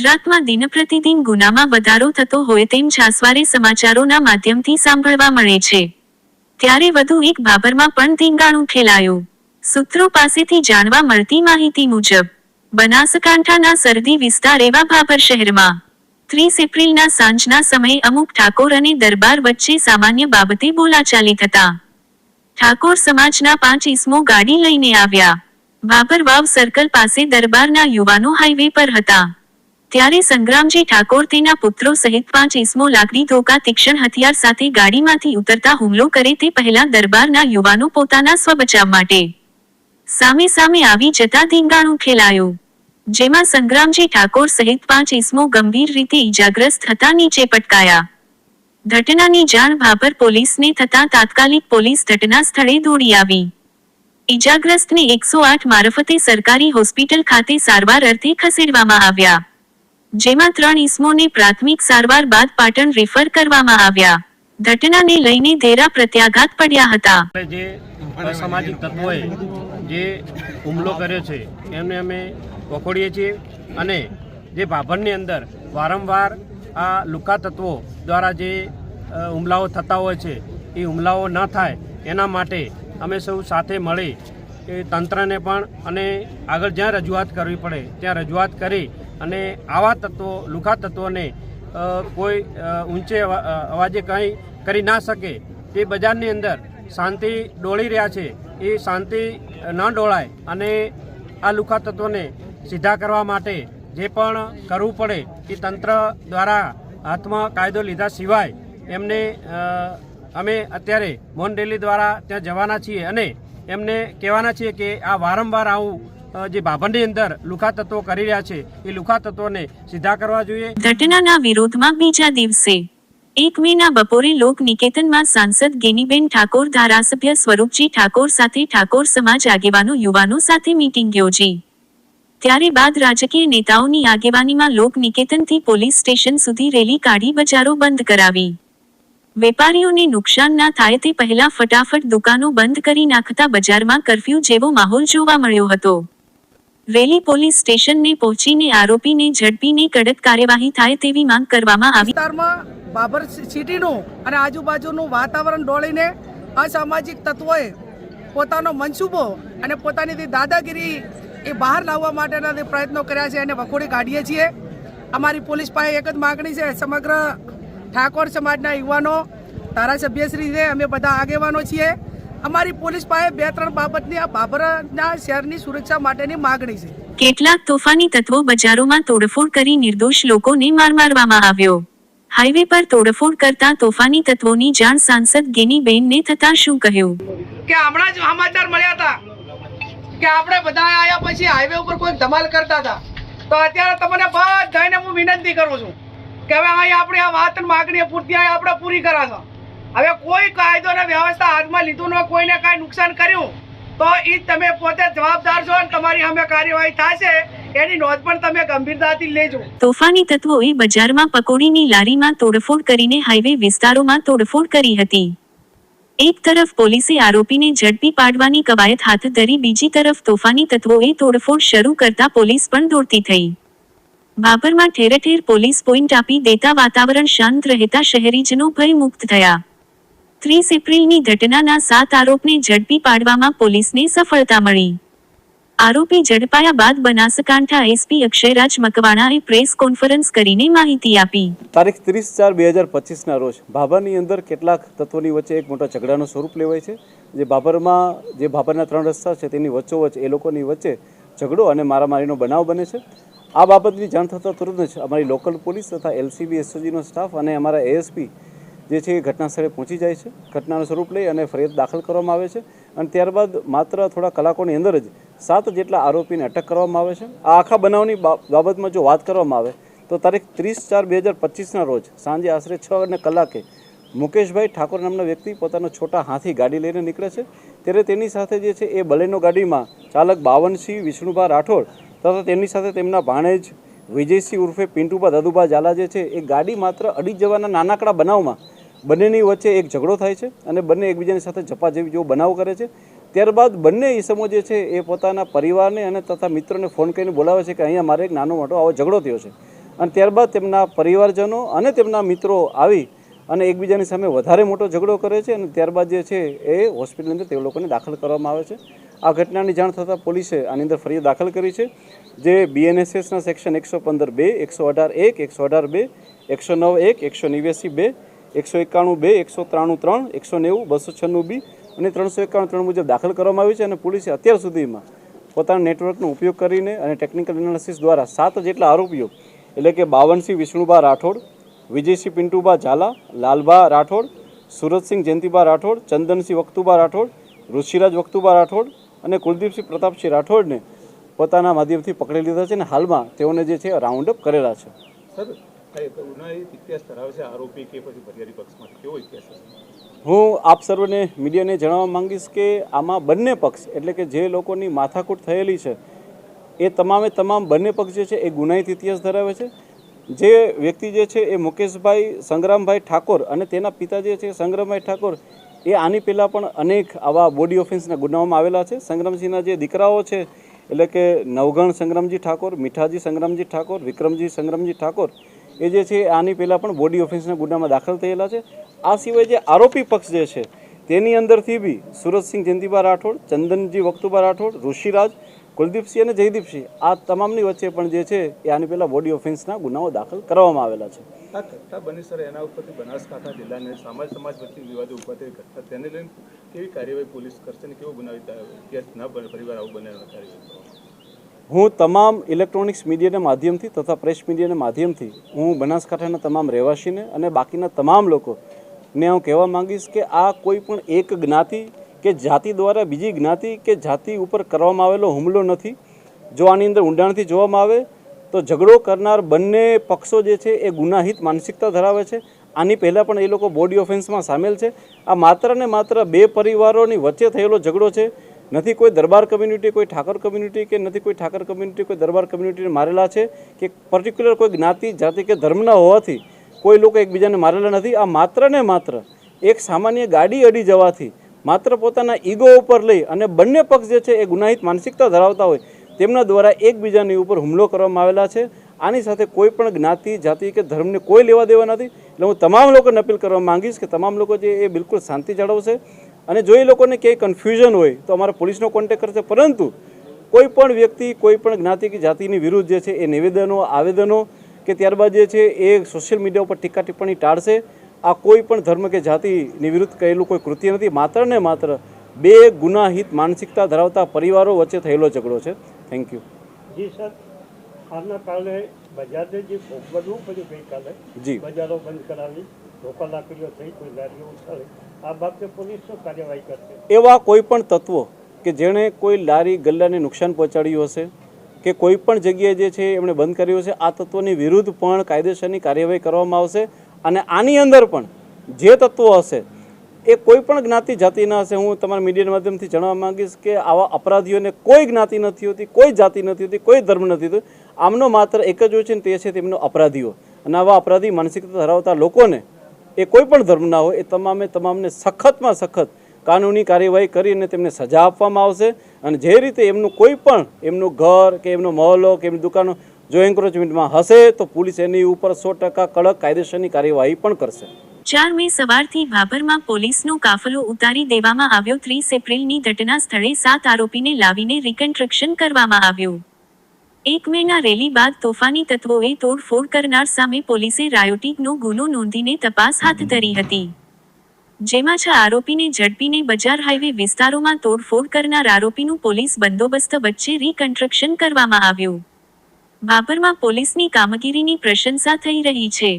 ગુજરાતમાં દિનપ્રતિદિન ગુનામાં વધારો થતો હોય તેમ છાસવારે સમાચારોના માધ્યમથી સાંભળવા મળે છે. ત્યારે વધુ એક ભાભરમાં પણ ધીંગાણું ખેલાયું. સૂત્રો પાસેથી જાણવા મળતી માહિતી મુજબ બનાસકાંઠાના સરહદી વિસ્તાર એવા ભાભર શહેરમાં 30 એપ્રિલના સાંજના સમયે અમુક ઠાકોર અને દરબાર વચ્ચે સામાન્ય બાબતે બોલાચાલી થતા ઠાકોર સમાજના 5 ઈસમો ગાડી લઈને આવ્યા. ભાભર વાવ સર્કલ પાસે દરબારના યુવાનો હાઈવે પર હતા. ત્યારે સંગ્રામજી ઠાકોર તેના પુત્રો સહિત 5 ઈસમો લાકડી ધોકા તીક્ષ્ણ હથિયાર સાથે ગાડીમાંથી ઉતરતા હુમલો કરે તે પહેલા દરબારના યુવાનો પોતાના સ્વબચાવ માટે સામે સામે આવી જતા ધીંગાણું ખેલાયું. જેમાં સંગ્રામજી ઠાકોર સહિત 5 ઈસમો ગંભીર રીતે ઈજાગ્રસ્ત થતા નીચે પટકાયા. ઘટનાની જાણ ભાભર પોલીસને થતા તાત્કાલિક પોલીસ ઘટના સ્થળે દોડી આવી. ઈજાગ્રસ્તને 108 મારફતે સરકારી હોસ્પિટલ ખાતે સારવાર અર્થે ખસેડવામાં આવ્યા. જેમાં 3 ઈસમોને પ્રાથમિક સારવાર બાદ પાટણ રિફર કરવામાં આવ્યા. ઘટનાને લઈને ધેરા પ્રત્યાઘાત પડ્યા હતા. જે અસામાજિક તત્વોએ જે હુમલો કર્યો છે એમને અમે વખોડીએ છીએ અને જે ભાભરની અંદર વારંવાર આ લુકા તત્વો દ્વારા જે હુમલાઓ થતા હોય છે એ હુમલાઓ ન થાય એના માટે અમે સૌ સાથે મળી એ તંત્રને પણ અને આગળ જ્યાં રજૂઆત કરવી પડે ત્યાં રજૂઆત કરી અને આવા તત્વો લુકા તત્વોને કોઈ ઊંચે અવાજે કંઈ કરી ના શકે તે બજારની અંદર શાંતિ ડોળી રહ્યા છે એ શાંતિ ન ડોળાય અને આ લુકા તત્વોને સીધા કરવા માટે જે પણ કરવું પડે એ તંત્ર દ્વારા હાથમાં કાયદો લીધા સિવાય એમને અમે અત્યારે મૌન રેલી દ્વારા ત્યાં જવાના છીએ અને એમને કહેવાના છીએ કે આ વારંવાર આવું જે ભાભરની અંદર લુકા તત્વો કરી રહ્યા છે એ લુકા તત્વોને સીધા કરવા જોઈએ. ઘટનાના વિરોધમાં બીજા દિવસે 1 મેના બપોરે લોક નિકેતનમાં સાંસદ ગેનીબેન ઠાકોર ધારાસભ્ય સ્વરૂપજી ઠાકોર સાથે ઠાકોર સમાજ આગેવાનો યુવાનો સાથે મીટિંગ યોજી. ત્યારે બાદ રાજકીય નેતાઓની આગેવાનીમાં લોક નિકેતનથી પોલીસ સ્ટેશન સુધી રેલી કાઢી બજારો બંધ કરાવી. વેપારીઓને નુકસાન ના થાય તે પહેલા ફટાફટ દુકાનો બંધ કરી નાખતા બજારમાં કર્ફ્યુ જેવો માહોલ જોવા મળ્યો હતો. રેલી પોલીસ સ્ટેશનને પહોંચીને આરોપીને ઝડપીને કડક કાર્યવાહી થાય તેવી માંગ કરવામાં આવી. ભાભર સિટીનું અને આજુબાજુનું વાતાવરણ ડોળીને અસામાજિક તત્વોએ પોતાનો મનસૂબો અને પોતાની દાદાગીરી એ બહાર લાવવા માટેના પ્રયત્નો કર્યા છે અને વખોડી કાઢીએ છીએ. અમારી પોલીસ પાસે એક જ માગણી છે, સમગ્ર ઠાકોર સમાજના યુવાનો ધારાસભ્યશ્રી છે, અમે બધા આગેવાનો છીએ. અમારી પોલીસ પાસે 2-3 બાબતની આ ભાભરના શહેરની સુરક્ષા માટેની માગણી છે. કેટલાક તોફાની તત્વો બજારોમાં તોડફોડ કરી નિર્દોષ લોકોને મારવામાં આવ્યો. હાઈવે પર તોડફોડ કરતા તોફાની તત્વોની જાણ સાંસદ ગેનીબેનને થતા શું કહ્યું કે હમણાં જ સમાચાર મળ્યા હતા કે આપણે બધા આયા પછી હાઈવે ઉપર કોઈ ધમાલ કરતા હતા. તો અત્યારે તમને બધાને હું વિનંતી કરું છું કે હવે અહીં આપણી આ વાત માગણી પૂરતી આપણે પૂરી કરાશો. હવે કોઈ કાયદો અને વ્યવસ્થા હાથમાં લીધું ન, કોઈને કાંઈ નુકસાન કર્યું તો એ તમે પોતે જવાબદાર છો અને તમારી સામે કાર્યવાહી થશે એની નોંધ પણ તમે ગંભીરતાથી લેજો. તોફાની તત્વોએ બજારમાં પકોડીની લારીમાં તોડફોડ કરીને હાઈવે વિસ્તારોમાં તોડફોડ કરી હતી. એક તરફ પોલીસે આરોપીને ઝડપી પાડવાની કવાયત હાથ ધરી, બીજી તરફ તોફાની તત્વોએ તોડફોડ શરૂ કરતા પોલીસ પણ દોડતી થઈ. ભાભરમાં ઠેર ઠેર પોલીસ પોઈન્ટ આપી દેતા વાતાવરણ શાંત રહેતા શહેરીજનો ભયમુક્ત થયા. 30 એપ્રિલની ઘટનાના 7 આરોપને ઝડપી પાડવામાં પોલીસને સફળતા મળી. આરોપી ઝડપાયા બાદ બનાસકાંઠા એસપી અક્ષયરાજ મકવાણાએ પ્રેસ કોન્ફરન્સ કરીને માહિતી આપી. તારીખ 30/4/2025ના રોજ ભાભરની અંદર કેટલાક તત્વોની વચ્ચે એક મોટા ઝઘડાનું સ્વરૂપ લેવાય છે. જે ભાભરના 3 રસ્તા છે તેની વચ્ચોવચ્ચ એ લોકોની વચ્ચે ઝઘડો અને મારામારીનો બનાવ બને છે. આ બાબતની જાણ થતાં તુરંત જ અમારી લોકલ પોલીસ તથા એલસીબી એસઓજીનો સ્ટાફ અને અમારા એએસપી જે છે એ ઘટના સ્થળે પહોંચી જાય છે. ઘટનાનું સ્વરૂપ લઈ અને ફરિયાદ દાખલ કરવામાં આવે છે અને ત્યારબાદ માત્ર થોડા કલાકોની અંદર જ 7 જેટલા આરોપીને અટક કરવામાં આવે છે. આ આખા બનાવની બાબતમાં જો વાત કરવામાં આવે તો તારીખ 30/4/2025ના રોજ સાંજે આશરે 6 કલાકે મુકેશભાઈ ઠાકોર નામના વ્યક્તિ પોતાનો છોટા હાથી ગાડી લઈને નીકળે છે. ત્યારે તેની સાથે જે છે એ બલેનો ગાડીમાં ચાલક બાવનસિંહ વિષ્ણુભા રાઠોડ તથા તેમની સાથે તેમના ભાણેજ વિજયસિંહ ઉર્ફે પિન્ટુભા દાદુભા ઝાલા જે છે એ ગાડી માત્ર અડી જવાના નાનકડા બનાવમાં બંનેની વચ્ચે એક ઝઘડો થાય છે અને બંને એકબીજાની સાથે ઝપાઝપી જેવો બનાવ કરે છે. ત્યારબાદ બંને ઈસમો જે છે એ પોતાના પરિવારને અને તથા મિત્રોને ફોન કરીને બોલાવે છે કે અહીંયા મારે એક નાનો મોટો આવો ઝઘડો થયો છે અને ત્યારબાદ તેમના પરિવારજનો અને તેમના મિત્રો આવી અને એકબીજાની સામે વધારે મોટો ઝઘડો કરે છે અને ત્યારબાદ જે છે એ હોસ્પિટલની અંદર તે લોકોને દાખલ કરવામાં આવે છે. આ ઘટનાની જાણ થતાં પોલીસે આની અંદર ફરિયાદ દાખલ કરી છે, જે BNSSના સેક્શન 115(2), 118(1), 118(2), 109(1), 189(2), 191(2), 193(3), 190, 296(b) અને 351(3) મુજબ દાખલ કરવામાં આવી છે. અને પોલીસે અત્યાર સુધીમાં પોતાના નેટવર્કનો ઉપયોગ કરીને અને ટેકનિકલ એનાલિસિસ દ્વારા 7 જેટલા આરોપીઓ એટલે કે બાવનસિંહ વિષ્ણુબા રાઠોડ, વિજયસિંહ પિન્ટુબા ઝાલા, લાલબા રાઠોડ, સુરતસિંહ જયંતિબા રાઠોડ, ચંદનસિંહ વખતુબા રાઠોડ, ઋષિરાજ વખતુબા રાઠોડ અને કુલદીપસિંહ પ્રતાપસિંહ રાઠોડને પોતાના માધ્યમથી પકડી લીધા છે અને હાલમાં તેઓને જે છે રાઉન્ડ અપ કરેલા છે. હું આપ સર્વને મીડિયાને જણાવવા માંગીશ કે આમાં બંને પક્ષ એટલે કે જે લોકોની માથાકૂટ થયેલી છે એ તમામે તમામ બંને પક્ષ જે છે એ ગુનાહિત ઇતિહાસ ધરાવે છે. જે વ્યક્તિ જે છે એ મુકેશભાઈ સંગ્રામભાઈ ઠાકોર અને તેના પિતા જે છે સંગ્રામભાઈ ઠાકોર એ આની પહેલાં પણ અનેક આવા બોડી ઓફેન્સના ગુનાઓમાં આવેલા છે. સંગ્રામસિંહના જે દીકરાઓ છે એટલે કે નવગણ સંગ્રામજી ઠાકોર, મીઠાજી સંગ્રામજી ઠાકોર, વિક્રમજી સંગ્રામજી ઠાકોર એ જે છે આની પહેલાં પણ બોડી ઓફેન્સના ગુનામાં દાખલ થયેલા છે. આ સિવાય જે આરોપી પક્ષ જે છે તેની અંદરથી બી સુરતસિંહ જયંતિબા રાઠોડ, ચંદનજી વખતુબા રાઠોડ, ઋષિરાજ, કુલદીપસિંહ અને જયદીપસિંહ આ તમામની વચ્ચે પણ જે છે એ આની પહેલાં બોડી ઓફેન્સના ગુનાઓ દાખલ કરવામાં આવેલા છે. આ ઘટના બની સર એના ઉપરથી બનાસકાંઠા જિલ્લાને સમાજ વચ્ચે વિવાદો ઉભા થઈ ઘટના તેને લઈને કેવી કાર્યવાહી પોલીસ કરશે અને કેવો બનાવી ઇતિહાસ ના બને પરિવાર આવું બને કાર્યવાહી? હું તમામ ઇલેક્ટ્રોનિક્સ મીડિયાના માધ્યમથી તથા પ્રેસ મીડિયાના માધ્યમથી હું બનાસકાંઠાના તમામ રહેવાસીને અને બાકીના તમામ લોકોને હું કહેવા માંગીશ કે આ કોઈ પણ એક જ્ઞાતિ કે જાતિ દ્વારા બીજી જ્ઞાતિ કે જાતિ ઉપર કરવામાં આવેલો હુમલો નથી. જો આની અંદર ઊંડાણથી જોવામાં આવે તો ઝઘડો કરનાર બંને પક્ષો જે છે એ ગુનાહિત માનસિકતા ધરાવે છે. આની પહેલાં પણ એ લોકો બોડી ઓફેન્સમાં સામેલ છે. આ માત્ર ને માત્ર બે પરિવારોની વચ્ચે થયેલો ઝઘડો છે. નથી કોઈ દરબાર કમ્યુનિટી, કોઈ ઠાકોર કમ્યુનિટી કે નથી કોઈ ઠાકર કમ્યુનિટી કોઈ દરબાર કમ્યુનિટીને મારેલા છે કે પર્ટિક્યુલર કોઈ જ્ઞાતિ જાતિ કે ધર્મના હોવાથી કોઈ લોકો એકબીજાને મારેલા નથી. આ માત્ર ને માત્ર એક સામાન્ય ગાડી અડી જવાથી માત્ર પોતાના ઈગો ઉપર લઈ અને બંને પક્ષ જે છે એ ગુનાહિત માનસિકતા ધરાવતા હોય તેમના દ્વારા એકબીજાની ઉપર હુમલો કરવામાં આવેલા છે. આની સાથે કોઈ પણ જ્ઞાતિ જાતિ કે ધર્મને કોઈ લેવા દેવા નથી. એટલે હું તમામ લોકોને અપીલ કરવા માંગીશ કે તમામ લોકો જે એ બિલકુલ શાંતિ જાળવશે અને જો એ લોકોને ક્યાંય કન્ફ્યુઝન હોય તો અમારા પોલીસનો કોન્ટેક્ટ કરશે. પરંતુ કોઈ પણ વ્યક્તિ કોઈ પણ જ્ઞાતિ કે જાતિની વિરુદ્ધ જે છે એ નિવેદનો, આવેદનો કે ત્યારબાદ જે છે એ સોશિયલ મીડિયા ઉપર ટીકા ટિપ્પણી ટાળશે. આ કોઈ પણ ધર્મ કે જાતિની વિરુદ્ધ કહેલું કોઈ કૃત્ય નથી. માત્ર ને માત્ર બે ગુનાહિત માનસિકતા ધરાવતા પરિવારો વચ્ચે થયેલો ઝઘડો છે. Thank you. જી સર, આજના કારણે બજારને જે ભોગવવું પડ્યું ગઈકાલે, જી બજારો બંધ કરાવી, રોકા લાકડીઓ થઈ, કોઈ લારીઓ ઉછાળી, આ બાબતે પોલીસ શું કાર્યવાહી કરશે? એવા કોઈ પણ તત્વો કે જેણે કોઈ લારી ગલ્લાને નુકસાન પહોંચાડ્યું હશે કે કોઈ પણ જગ્યાએ જે છે એમણે બંધ કર્યું હશે, આ તત્વોની વિરુદ્ધ પણ કાયદેસરની કાર્યવાહી કરવામાં આવશે. અને આની અંદર પણ જે તત્વો હશે એ કોઈ પણ જ્ઞાતિ જાતિના હશે. હું તમારા મીડિયાના માધ્યમથી જણાવવા માંગીશ કે આવા અપરાધીઓને કોઈ જ્ઞાતિ નથી હોતી, કોઈ જાતિ નથી હોતી, કોઈ ધર્મ નથી હોતું. આમનો માત્ર એક જ હોય છે ને તે છે તેમનો અપરાધીઓ. અને આવા અપરાધી માનસિકતા ધરાવતા લોકોને એ કોઈ પણ ધર્મના હોય એ તમામને સખતમાં સખત કાનૂની કાર્યવાહી કરીને તેમને સજા આપવામાં આવશે. અને જે રીતે એમનું કોઈ પણ એમનું ઘર કે એમનો મહોલ્લો કે એમની દુકાનો જો એન્ક્રોચમેન્ટમાં હશે તો પોલીસ એની ઉપર 100% કડક કાયદેસરની કાર્યવાહી પણ કરશે. 4 મે સવારથી ભાભરમાં પોલીસનો કાફલો ઉતારી દેવામાં આવ્યો. 30 એપ્રિલની ઘટના સ્થળે 7 આરોપીને લાવીને રિકન્સ્ટ્રક્શન કરવામાં આવ્યું. 1 મેના રેલી બાદ તોફાની તત્વોએ તોડફોડ કરનાર સામે પોલીસે રાયોટિંગનો ગુનો નોંધીને તપાસ હાથ ધરી હતી. જેમાં 6 આરોપીને ઝડપીને બજાર હાઈવે વિસ્તારોમાં તોડફોડ કરનાર આરોપીનું પોલીસ બંદોબસ્ત વચ્ચે રિકન્સ્ટ્રક્શન કરવામાં આવ્યું. ભાભરમાં પોલીસની કામગીરીની પ્રશંસા થઈ રહી છે.